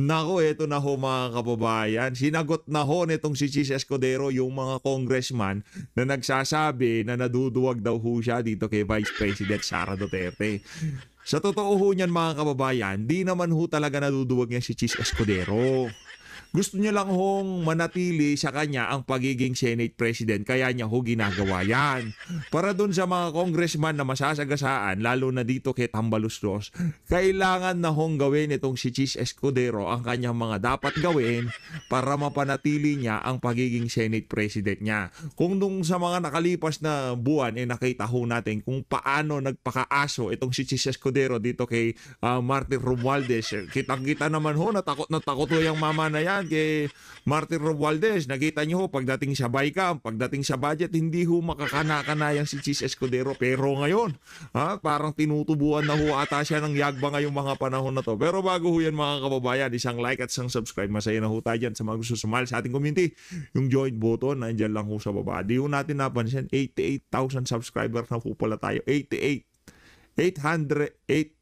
Naku, eto na ho mga kababayan. Sinagot na ho nitong si Chis Escudero yung mga congressman na nagsasabi na naduduwag daw ho siya dito kay Vice President Sara Duterte. Sa totoo ho niyan mga kababayan, di naman ho talaga naduduwag niya si Chis Escudero. Gusto niya lang hong manatili sa kanya ang pagiging Senate President, kaya niya ho ginagawa yan. Para dun sa mga congressman na masasagasaan, lalo na dito kay Tambaluslos, kailangan na hong gawin itong si Chis Escudero ang kanyang mga dapat gawin para mapanatili niya ang pagiging Senate President niya. Kung nung sa mga nakalipas na buwan, nakita ho natin kung paano nagpakaaso itong si Chis Escudero dito kay Martin Romualdez. Kitang-kita naman ho, na takot ho yung mama na yan kay Martin Romualdez. Nakita niyo ho, pagdating sa BICAM, pagdating sa budget, hindi ho makakana-kanayang si Chis Escudero. Pero ngayon, parang tinutubuan na ho ata siya ng yagba ngayong mga panahon na to. Pero bago ho yan mga kababayan, isang like at isang subscribe. Masaya na ho tayo dyan sa mga gusto sumali sa ating community. Yung join button, nandyan lang ho sa baba. Di ho natin napansin, 88,000 subscribers na po pala tayo. 880,000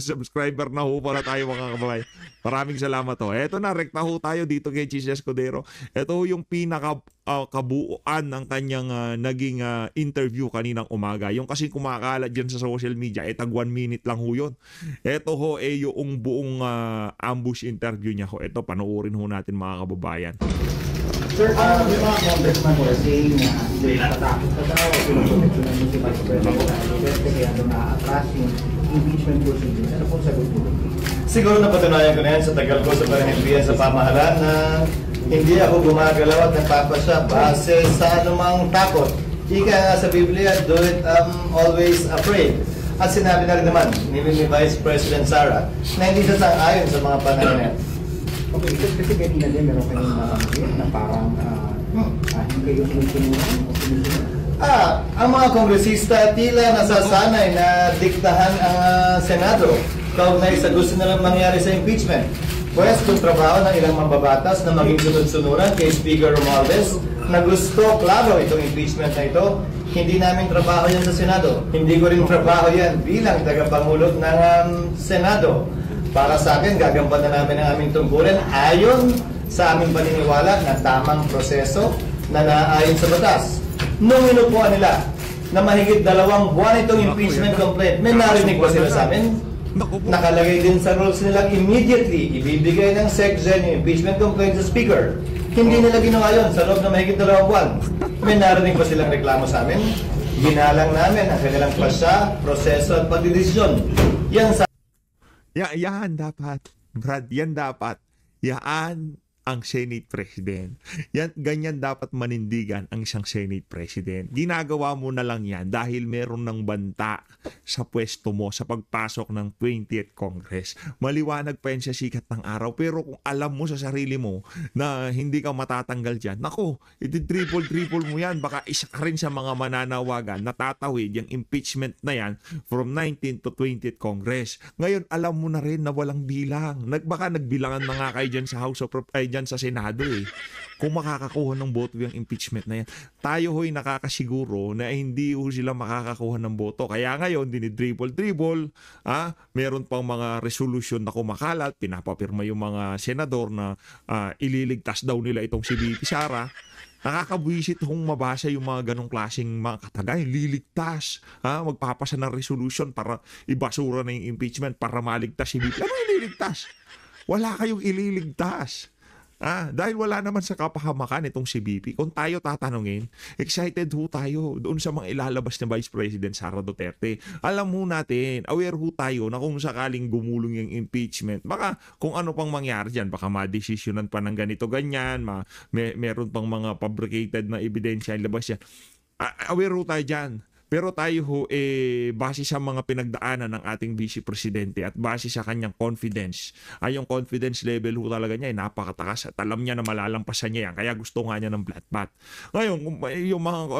subscriber na ho para tayo mga kababayan. Maraming salamat ho. Eto na, rekta ho tayo dito kay Chis Escudero. Ito ho yung pinaka-kabuuan ng kanyang naging interview kaninang umaga. Yung kasi kumakalat dyan sa social media, tag 1 minute lang ho yun. Ito ho yung buong ambush interview niya ho. Ito, panoorin ho natin mga kababayan. Sir, may mga congressman were saying na hindi natatakot sa tao, pinuproteksyonan mo si Vice President Duterte, kaya doon na-atras yung impeachment proceedings. Ano pong sagot mo? Siguro napatunayan ko na yan sa tagal ko sa panahimpiyan sa pamahalaan na hindi ako gumagalaw at nagpapasya base sa anumang takot. Ika nga sa Biblia, do it always afraid. At sinabi na rin naman ni Vice President Sara na hindi siya sang-ayon sa mga panahon na yan. Okay, kasi kanina din meron kayong nabanggit na parang hindi kayo sinusunuran o sinusunuran. Ang mga kongresista tila nasasanay na diktahan ang Senado kaugnay sa gusto nilang mangyari sa impeachment. Pwes kung trabaho ng ilang mambabatas na maging sunod-sunuran kay Speaker Romualdez na gusto klaro itong impeachment na ito, hindi namin trabaho yan sa Senado. Hindi ko rin trabaho yan bilang tagapangulog ng Senado. Para sa akin, gagampanan namin ang aming tungkulin ayon sa aming paniniwala na tamang proseso na naayon sa batas. Nung inupuan nila na mahigit 2 buwan itong impeachment complaint, may narinig ba sila sa amin? Nakalagay din sa rules nila immediately ibibigay ng SecGen yung impeachment complaint sa Speaker. Hindi nila ginawa yun sa loob na mahigit 2 buwan. May narinig ba silang reklamo sa amin? Ginalang namin ang kanilang pasya, proseso at pagdidesisyon. Yan sa Yan dapat, Brad, yan dapat. Yan ang Senate President. Ganyan dapat manindigan ang isang Senate President. Ginagawa mo na lang yan dahil meron ng banta sa pwesto mo sa pagpasok ng 20th Congress. Maliwanag pa yan sa sikat ng araw. Pero kung alam mo sa sarili mo na hindi ka matatanggal dyan, nako, iti-triple mo yan. Baka isa ka rin sa mga mananawagan, natatawid yung impeachment na yan from 19th to 20th Congress. Ngayon, alam mo na rin na walang bilang. Baka nagbilangan na nga kayo dyan sa House of dyan sa Senado kung makakakuha ng boto yung impeachment na yan. Tayo ho'y nakakasiguro na hindi ho sila makakakuha ng boto. Kaya ngayon, dinidribble, meron pang mga resolution na kumakalat, pinapapirma yung mga senador na ililigtas daw nila itong si VP Sara. Nakakabwisit hong mabasa yung mga ganong klaseng mga katagay, liligtas, magpapasa ng resolution para ibasura na yung impeachment para maligtas si VP. Ano ililigtas? Wala kayong ililigtas. Dahil wala naman sa kapahamakan itong si BP. Kung tayo tatanungin, excited ho tayo doon sa mga ilalabas ni Vice President Sara Duterte. Alam ho natin, aware ho tayo na kung sakaling gumulong yung impeachment, baka kung ano pang mangyari dyan, baka ma-desisyonan pa ng ganito-ganyan, meron pang mga fabricated na ebidensya ilabas yan. Aware ho tayo dyan. Pero tayo ho, base sa mga pinagdaanan ng ating Vice Presidente at base sa kanyang confidence, yung confidence level ho talaga niya ay napakatakas at alam niya na malalampasan niya yan. Kaya gusto nga niya ng bloodbath. Ngayon,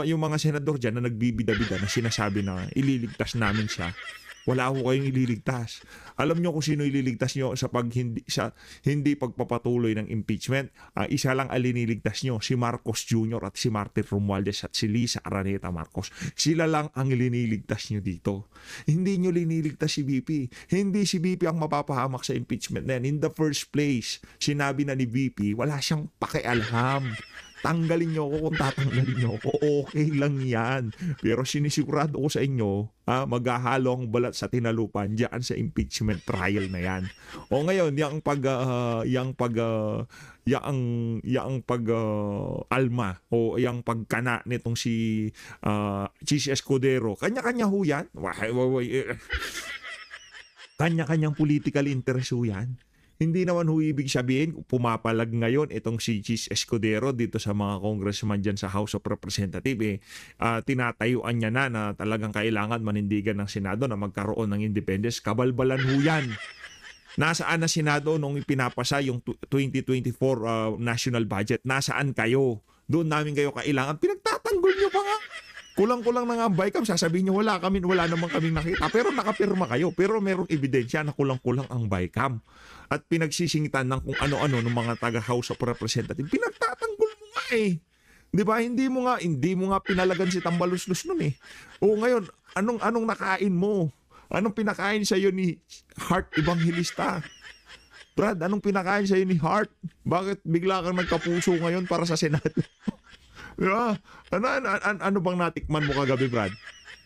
yung mga senador dyan na nagbibida-bida na sinasabi na ililigtas namin siya, Wala ko kayong ililigtas. Alam nyo kung sino ililigtas nyo sa hindi pagpapatuloy ng impeachment? Isa lang aliniligtas nyo, si Marcos Jr. at si Martin Romualdez at si Lisa Araneta Marcos. Sila lang ang iliniligtas nyo dito. Hindi nyo liniligtas si VP. Hindi si VP ang mapapahamak sa impeachment na yan. In the first place, sinabi na ni VP, wala siyang pakialam. Tanggalin nyo ako kung tatanggalin nyo ako. Okay lang yan. Pero sinisigurado ko sa inyo, maghahalo ang balat sa tinalupan diyan sa impeachment trial na yan. O ngayon, alma o yung pagkana nitong si Chis Escudero, kanya-kanya ho yan. Kanya-kanyang political interest ho yan. Hindi naman ho ibig sabihin pumapalag ngayon itong si Chis Escudero dito sa mga congressman dyan sa House of Representatives. Tinatayuan niya na talagang kailangan manindigan ng Senado na magkaroon ng independence. Kabalbalan ho yan. Nasaan na Senado nung ipinapasa yung 2024 national budget? Nasaan kayo? Doon namin kayo kailangan. Pinagtatanggol nyo pa nga. Kulang-kulang na nga ang BICAM. Sasabihin nyo wala naman kaming nakita. Pero nakapirma kayo. Pero merong ebidensya na kulang-kulang ang BICAM. At pinagsisingitan ng kung ano-ano ng mga taga-House of Representatives. Pinagtatanggol mo nga eh. Di ba? Hindi mo nga pinalagan si Tambaluslos nun eh. O ngayon, anong nakain mo? Anong pinakain sa iyo ni Hart Evangelista? Brad, anong pinakain sa iyo ni Hart? Bakit bigla kang nagkapuso ngayon para sa Senado? Diba? Ano bang natikman mo kagabi, Brad?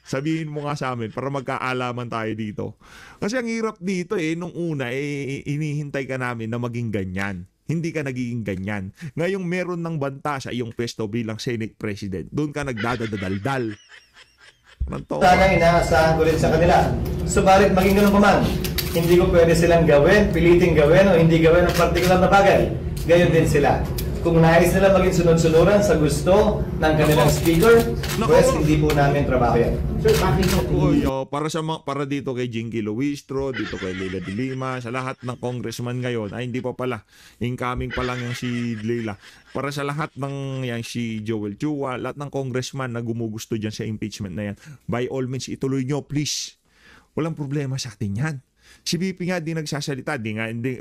Sabihin mo nga sa amin para magkaalaman tayo dito. Kasi ang hirap dito nung una inihintay ka namin na maging ganyan. Hindi ka nagiging ganyan. Ngayong meron ng banta sa iyong pwesto bilang Senate President, doon ka nagdadadaldal. Sana inaasahan ko rin sa kanila. Subalit maging ganun pa man, hindi ko pwede silang gawin, piliting gawin o hindi gawin ang partikular na bagay. Gayon din sila. Kung nais nila maging sunod-sunuran sa gusto ng kanilang speaker, pues hindi po namin trabaho yan. Sir, bakit po? Para dito kay Jinky Luistro, dito kay Leila de Lima, sa lahat ng congressman ngayon, hindi pa pala, incoming pa lang yung si Leila. Para sa lahat ng yan, si Joel Chua, lahat ng congressman na gumugusto dyan sa impeachment na yan, by all means, ituloy nyo, please. Walang problema sa atin yan. Si BP nga di nagsasalita,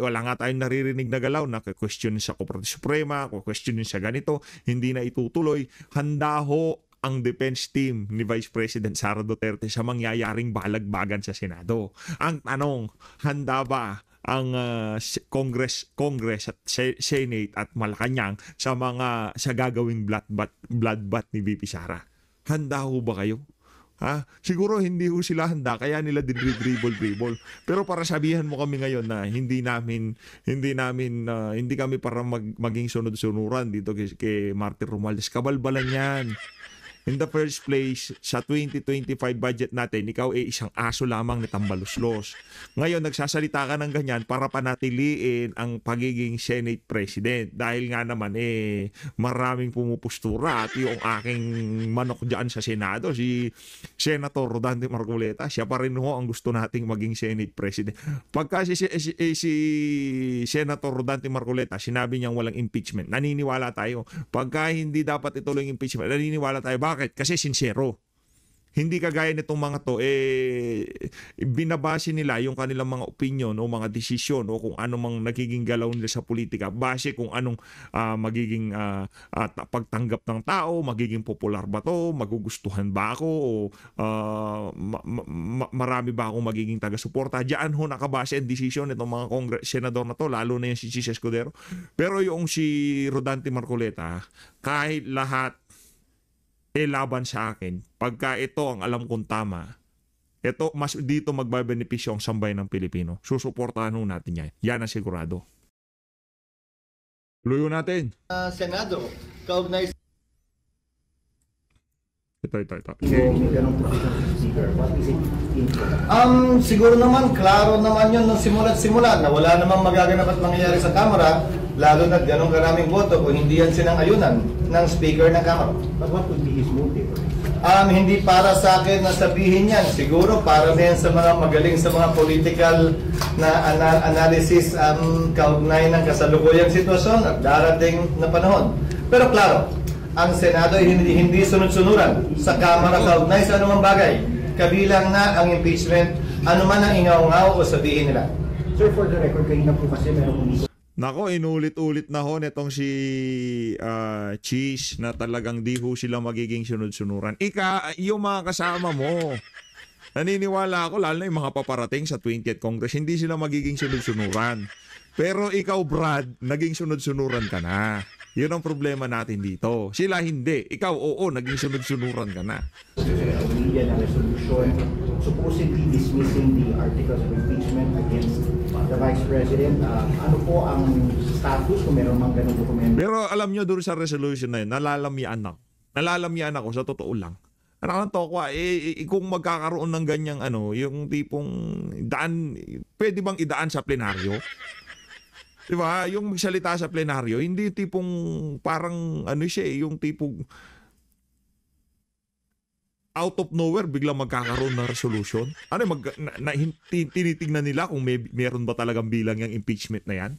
wala nga tayong naririnig na galaw na question sa Korte Suprema, question sa ganito, hindi na itutuloy. Handa ho ang defense team ni Vice President Sara Duterte sa mangyayaring balagbagan sa Senado. Ang tanong, handa ba ang Congress at Senate at Malacanang sa gagawing bloodbath ni VP Sara? Handa ho ba kayo? Siguro hindi ho sila handa kaya nila dribble. Pero para sabihan mo kami ngayon na hindi kami para maging sunod-sunuran dito kay Martin Romualdez. Kabalbalan yan. In the first place, sa 2025 budget natin, ikaw isang aso lamang ni Tambaluslos. Ngayon, nagsasalita ka ng ganyan para panatiliin ang pagiging Senate President. Dahil nga naman, maraming pumupustura at yung aking manok dyan sa Senado, si Senator Rodante Marcoleta, siya pa rin ho ang gusto nating maging Senate President. Pagka si Senator Rodante Marcoleta, sinabi niyang walang impeachment, naniniwala tayo. Pagka hindi dapat ituloy yung impeachment, naniniwala tayo. Bakit? Kasi sincero. Hindi kagaya nitong mga to, binabase nila yung kanilang mga opinion o mga desisyon o kung ano mang nagiging galaw nila sa politika base kung anong magiging pagtanggap ng tao, magiging popular ba to, magugustuhan ba ako o marami ba akong magiging taga-suporta. Diyan ho nakabase ang desisyon nitong mga senador na to, lalo na yung si Chis Escudero. Pero yung si Rodante Marcoleta, kahit lahat laban sa akin, pagka ito ang alam kong tama, ito mas dito magbabenepisyo ang sambayan ng Pilipino. Susuportahan natin yan. Yan ang sigurado. Luyo natin. Senado, kaugnay. Ito. Siguro naman, klaro naman yun nung simula na wala namang magaganap at mangyayari sa Kamara, lalo na ganong karaming boto kung hindi yan sinang-ayunan ng Speaker ng Kamara. But what would be his motive? Hindi para sa akin na sabihin yan. Siguro para din sa mga magaling sa mga political na analysis kaugnay ng kasalukuyang sitwasyon at darating na panahon. Pero klaro, ang Senado ay hindi sunod-sunuran sa Kamara kaugnay sa anumang bagay. Kabilang na ang impeachment Ano man ang ingaw-ngaw o sabihin nila. Sir, for the record, kanina po kasi merong umikot. Nako, inulit-ulit na ho netong si Cheese na talagang di ho sila magiging sunod-sunuran. Yung mga kasama mo, naniniwala ako, lalo na yung mga paparating sa 20th Congress, hindi sila magiging sunod-sunuran. Pero ikaw, Brad, naging sunod-sunuran ka na. Yun ang problema natin dito. Sila hindi. Ikaw, oo, naging sunod-sunuran ka na. Media na resolution supposedly dismissing the articles of impeachment against the Vice President. Ano po ang status kung meron mang ganung dokumento? Pero alam nyo, doon sa resolution na yun, nalalamyaan ako. Nalalamyaan ako, sa totoo lang. Anak ng tokwa, kung magkakaroon ng ganyang yung tipong daan, pwede bang idaan sa plenaryo? Diba? Yung magsalita sa plenaryo, hindi tipong parang yung tipong out of nowhere biglang magkakaroon ng resolution. Tinitingnan nila kung meron ba talagang bilang yung impeachment na yan?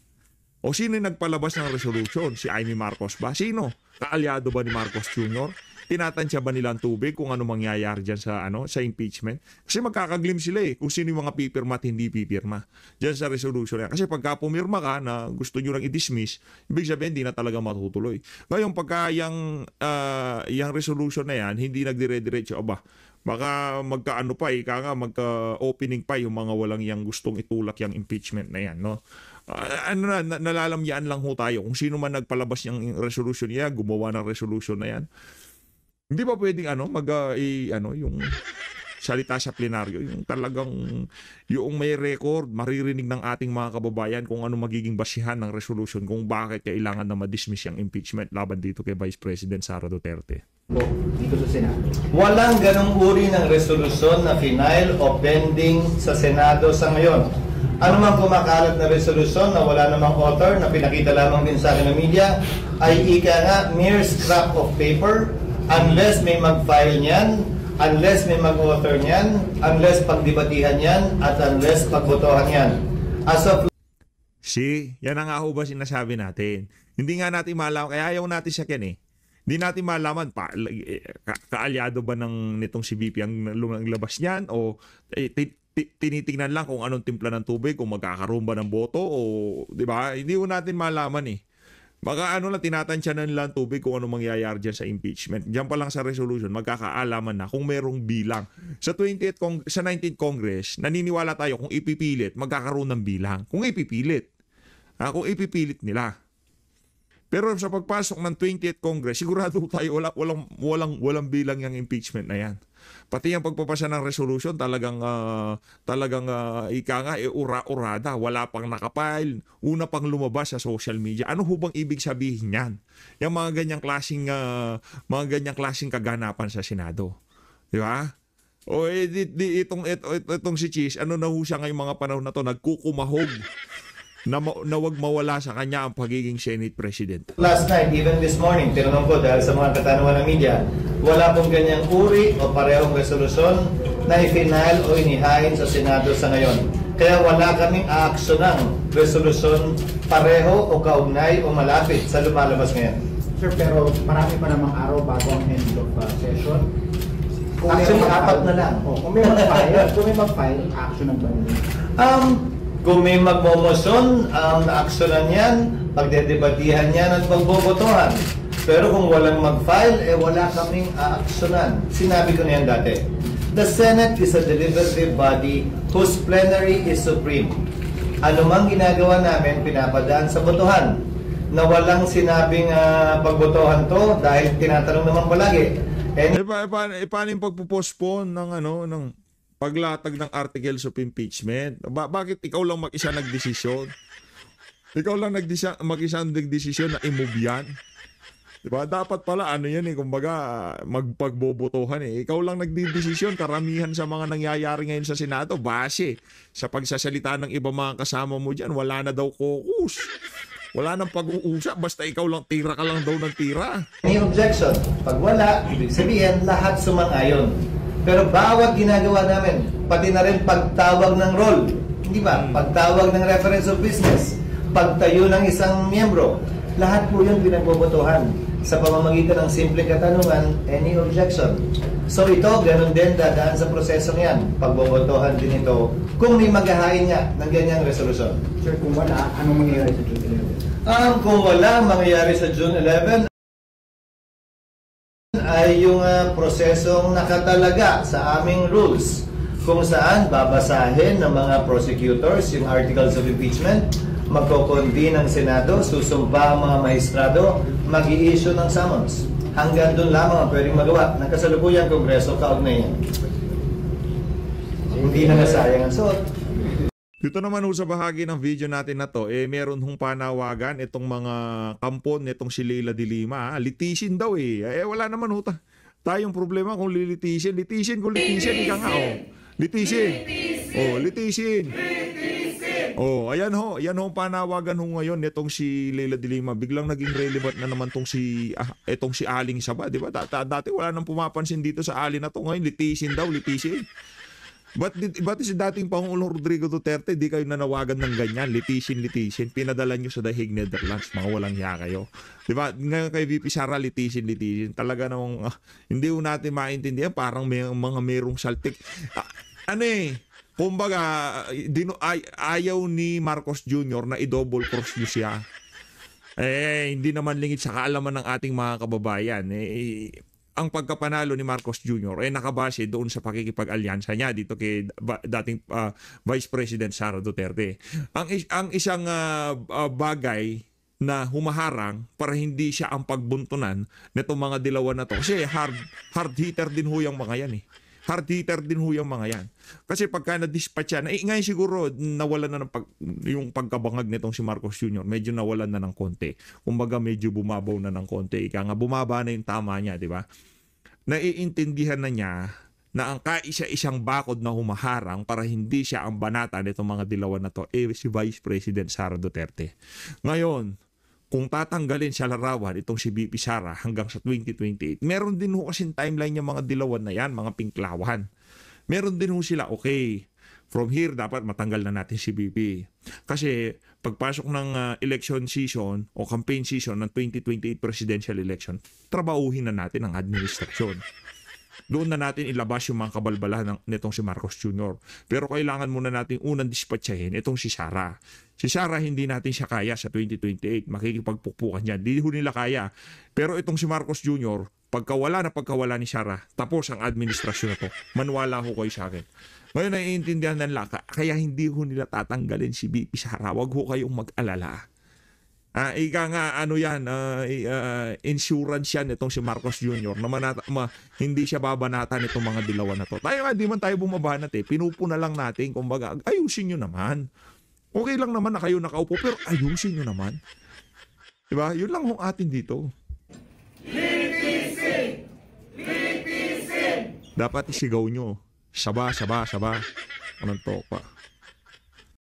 O sino yung nagpalabas ng resolution? Si Amy Marcos ba? Sino? Kaalyado ba ni Marcos Jr.? Tinatansya ba nila ang tubig kung ano mangyayari dyan sa impeachment? Kasi magkakaglim sila kung sino yung mga pipirma at hindi pipirma dyan sa resolution yan. Kasi pagka pumirma ka na gusto nyo lang i-dismiss, ibig sabihin hindi na talaga matutuloy. Ngayon pagka yung resolution na yan, hindi nagdire-diretso, baka magka-ano pa magka-opening pa yung mga walang yang gustong itulak yung impeachment na yan, no? Nalalamyaan lang ho tayo kung sino man nagpalabas yung resolution niya, gumawa ng resolution na yan. Hindi ba pwedeng yung salita sa plenaryo, yung talagang yung may record, maririnig ng ating mga kababayan kung ano magiging basihan ng resolution kung bakit kailangan na ma-dismiss yung impeachment laban dito kay Vice President Sara Duterte. Dito sa Senado. Walang ganong uri ng resolusyon na final o pending sa Senado sa ngayon. Ano man kumakalat na resolusyon na wala namang author na pinakita lamang din sa akin ng media ay mere scrap of paper unless may mag-file niyan, unless may mag-author niyan, unless pagdebatihan niyan, at unless pagbotohan niyan. As of yan na nga ho ba sinasabi natin? Hindi nga natin malaman, kaya ayaw natin siya Hindi natin malaman kaalyado ba nitong si VP ang lumabas niyan o tinitingnan lang kung anong timpla ng tubig, kung magkakaroon ba ng boto o, di ba? Hindi ko natin malaman Baka tinatansya na nila ang tubig kung ano mangyayari dyan sa impeachment. Diyan pa lang sa resolution, magkakaalaman na kung merong bilang. Sa 19th Congress, naniniwala tayo kung ipipilit, magkakaroon ng bilang. Kung ipipilit. Kung ipipilit nila. Pero sa pagpasok ng 20th Congress, sigurado tayo walang bilang yung impeachment na yan. Pati yung pagpapasa ng resolution, talagang ura-urada, wala pang nakapile, una pang lumabas sa social media. Ano hubang ibig sabihin yan? Yung mga ganyang klaseng kaganapan sa Senado. Di ba? O itong si Cheese, na ho siya ngayong mga panahon na to, nagkukumahog na wag mawala sa kanya ang pagiging Senate President. last night, even this morning, tinanong ko dahil sa mga katanungan ng media, wala pong ganyang uri o parehong resolusyon na i-final o inihain sa Senado sa ngayon. Kaya wala kaming aaksyon resolusyon pareho o kaugnay o malapit sa lumalabas ngayon. Sir, pero marami pa namang araw bago ang end of session. Actually, apat na lang. Kung may mag-file, action ang banyo. Kung may magmomosyon, na-aksyonan yan, pagdedebatihan yan at pagbobotohan. Pero kung walang mag-file, wala kaming aaksyonan. Sinabi ko na yan dati. The Senate is a deliberative body whose plenary is supreme. Ano mang ginagawa namin, pinapadaan sa botohan. Na walang sinabing pagbotohan to dahil tinatanong naman palagi. Paano yung pagpupostpone ng paglatag ng articles of impeachment? Bakit ikaw lang mag-isa nagdesisyon? Ikaw lang mag-isa nagdesisyon na i-move yan? Diba? Dapat pala kumbaga magpagbobotohan Ikaw lang nagdidesisyon. Karamihan sa mga nangyayari ngayon sa Senado, base sa pagsasalita ng iba mga kasama mo dyan, wala na daw caucus. Wala nang pag-uusap, basta ikaw lang, tira ka lang daw ng tira. May objection. Pag wala, ibig sabihin, lahat sumang-ayon. Pero bawat ginagawa namin, pati na rin pagtawag ng roll, hindi ba? Pagtawag ng reference of business, pagtayo ng isang miyembro, lahat po yun pinagbobotohan. sa pamamagitan ng simpleng katanungan, any objection. So ito, ganun din dadaan sa prosesong yan. Pagbobotohan din ito kung may maghahain nga ng ganyang resolusyon. Sir, kung wala, anong mangyayari sa June 11? Kung wala mangyayari sa June 11, ay yung prosesong nakatalaga sa aming rules kung saan babasahin ng mga prosecutors yung articles of impeachment, magkoconvene ng Senado, susumpa ang mga maestrado, mag-i-issue ng summons. Hanggang doon lamang ang pwedeng magawa ng kasalukuyang Kongreso kaugnay yan. Hindi na nasayang ang suot. Dito naman ho sa bahagi ng video natin na to, meron hong panawagan itong mga kampon nitong si Leila de Lima. Litisin daw wala naman ho tayong problema kung lilitisin. Litisin kung litisin. Ika nga Litisin. Litisin. Ayan ho ang panawagan ho ngayon nitong si Leila de Lima. Biglang naging relevant na naman tong si Aling Saba, di ba? Dati wala nang pumapansin dito sa Ali na to. Ngayon litisin daw, litisin. Ba't si dating Pangulong Rodrigo Duterte di kayo nanawagan ng ganyan, litisin, pinadala nyo sa The Hague, Netherlands, mga walang hiya kayo, di ba? Ngayon kay VP Sara, litisin, talaga namang hindi ho natin maintindihan, parang may mga merong saltik, kumbaga ayaw ni Marcos Jr. na i-double cross nyo siya, hindi naman lingid sa kaalaman ng ating mga kababayan, ang pagkapanalo ni Marcos Jr. Nakabase doon sa pakikipag-alyansa niya dito kay dating Vice President Sara Duterte. Ang isang bagay na humaharang para hindi siya ang pagbuntunan nitong mga dilawan na to. Kasi hard hitter din ho yung mga yan Hard hitter din ho yung mga yan. Kasi pagka na-dispatch yan, ngayon siguro nawalan na yung pagkabangag nitong si Marcos Jr. Medyo nawalan na ng konti. Kumbaga medyo bumabaw na ng konti. Ika nga bumaba na yung tama niya, di ba? Naiintindihan na niya na ang kaisa-isang bakod na humaharang para hindi siya ang banata nitong mga dilawan na to, si Vice President Sara Duterte. Ngayon, kung tatanggalin sa larawan itong si VP Sara hanggang sa 2028, meron din ho kasing timeline yung mga dilawan na yan, mga pinklawan. Meron din ho sila, okay, from here dapat matanggal na natin si VP. Kasi pagpasok ng election season o campaign season ng 2028 presidential election, trabahuhin na natin ang administrasyon. Doon na natin ilabas yung mga kabalbalahan nitong si Marcos Jr. Pero kailangan muna natin unang dispatchahin itong si Sara. Si Sara hindi natin siya kaya sa 2028. Makikipagpukpukan niya. Hindi ho nila kaya. Pero itong si Marcos Jr., pagkawala ni Sara, tapos ang administrasyon na to. Manwala ho kayo sa akin. Ngayon naiintindihan ng laka, kaya hindi ho nila tatanggalin si VP Sara. Huwag ho kayong mag-alala. Ika nga insurance yan itong si Marcos Jr. na hindi siya babanatan itong mga dilawan na to. Tayo nga, di man tayo bumabanat pinupuna lang natin, kumbaga, ayusin nyo naman. Okay lang naman na kayo nakaupo, pero ayusin nyo naman. Diba? Yun lang hong atin dito. Litisin! Dapat isigaw nyo. Saba. Anong to pa?